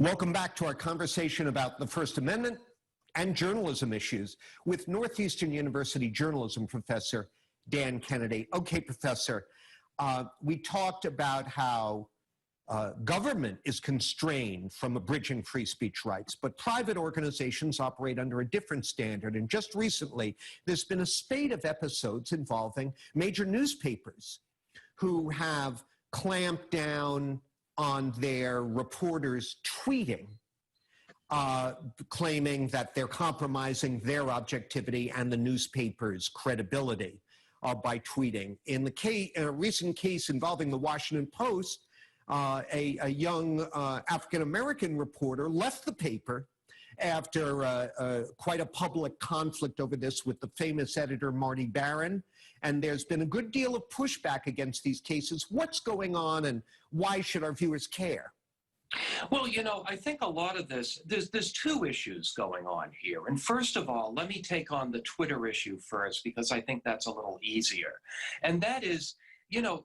Welcome back to our conversation about the First Amendment and journalism issues with Northeastern University journalism professor Dan Kennedy. Okay, Professor, we talked about how government is constrained from abridging free speech rights, but private organizations operate under a different standard. And just recently, there's been a spate of episodes involving major newspapers who have clamped down on their reporters tweeting, claiming that they're compromising their objectivity and the newspaper's credibility by tweeting. In a recent case involving the Washington Post, a young African-American reporter left the paper after quite a public conflict over this with the famous editor Marty Baron. And there's been a good deal of pushback against these cases. What's going on and why should our viewers care? Well, you know, I think a lot of this, there's two issues going on here. And first of all, let me take on the Twitter issue first, because I think that's a little easier. And that is, you know,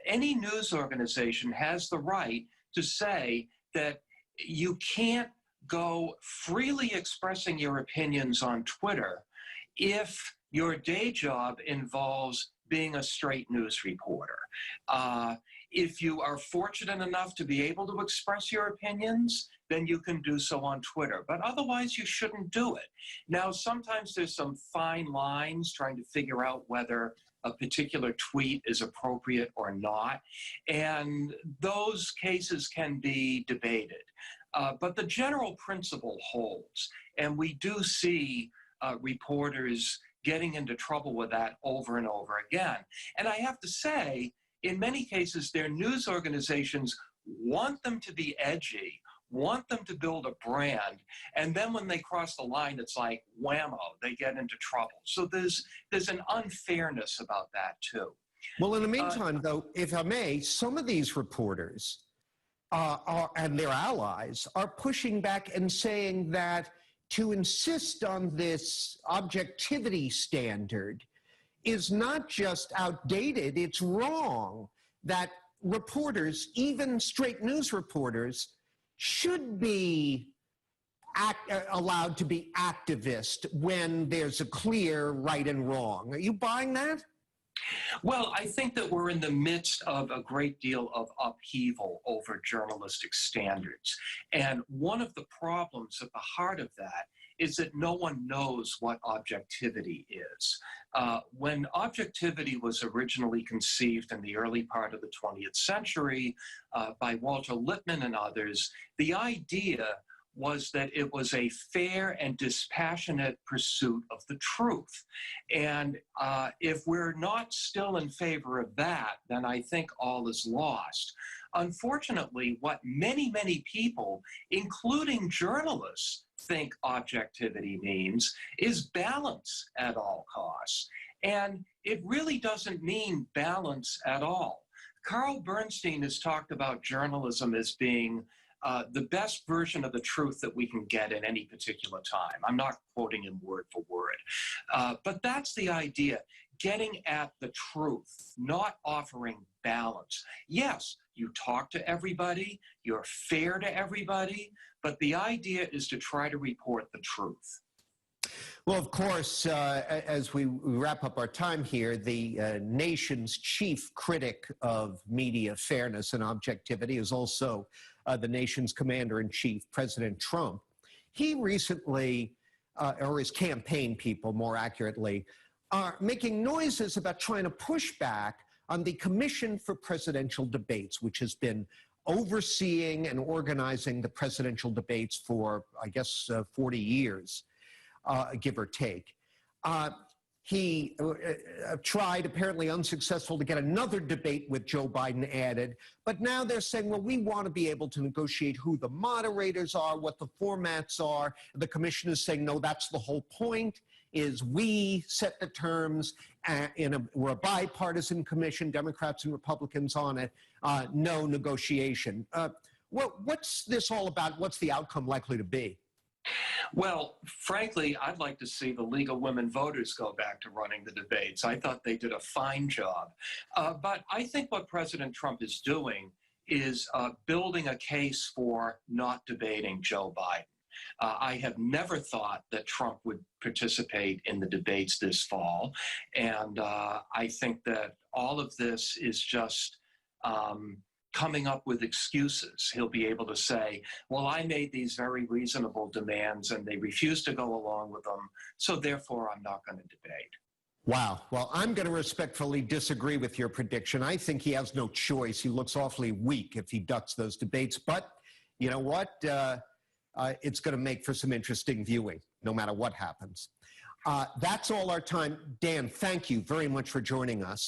any news organization has the right to say that you can't go freely expressing your opinions on Twitter if your day job involves being a straight news reporter. If you are fortunate enough to be able to express your opinions, then you can do so on Twitter. But otherwise, you shouldn't do it. Now, sometimes there's some fine lines trying to figure out whether a particular tweet is appropriate or not. And those cases can be debated. But the general principle holds. And we do see reporters getting into trouble with that over and over again. And I have to say, in many cases, their news organizations want them to be edgy, want them to build a brand, and then when they cross the line, it's like whammo, they get into trouble. So there's an unfairness about that too. Well, in the meantime, though, if I may, some of these reporters and their allies are pushing back and saying that to insist on this objectivity standard is not just outdated, it's wrong. That reporters, even straight news reporters, should be allowed to be activist when there's a clear right and wrong. Are you buying that? Well, I think that we're in the midst of a great deal of upheaval over journalistic standards. And one of the problems at the heart of that is that no one knows what objectivity is. When objectivity was originally conceived in the early part of the 20th century by Walter Lippmann and others, the idea was that it was a fair and dispassionate pursuit of the truth. And if we're not still in favor of that, then I think all is lost. Unfortunately, what many, many people, including journalists, think objectivity means is balance at all costs. And it really doesn't mean balance at all. Carl Bernstein has talked about journalism as being the best version of the truth that we can get at any particular time. I'm not quoting him word for word. But that's the idea, getting at the truth, not offering balance. Yes, you talk to everybody, you're fair to everybody, but the idea is to try to report the truth. Well, of course, as we wrap up our time here, the nation's chief critic of media fairness and objectivity is also the nation's commander-in-chief, President Trump. He recently, or his campaign people more accurately, are making noises about trying to push back on the Commission for Presidential Debates, which has been overseeing and organizing the presidential debates for, I guess, 40 years. Give or take. He tried, apparently unsuccessful, to get another debate with Joe Biden added, but now they're saying, well, we want to be able to negotiate who the moderators are, what the formats are. The commission is saying, no, that's the whole point, is we set the terms, we're a bipartisan commission, Democrats and Republicans on it, no negotiation. What's this all about? What's the outcome likely to be? Well, frankly, I'd like to see the League of Women Voters go back to running the debates. I thought they did a fine job. But I think what President Trump is doing is building a case for not debating Joe Biden. I have never thought that Trump would participate in the debates this fall. And I think that all of this is just coming up with excuses. He'll be able to say, well, I made these very reasonable demands and they refused to go along with them, so therefore I'm not going to debate. Wow. Well, I'm going to respectfully disagree with your prediction. I think he has no choice. He looks awfully weak if he ducks those debates. But you know what? It's going to make for some interesting viewing, no matter what happens. That's all our time. Dan, thank you very much for joining us.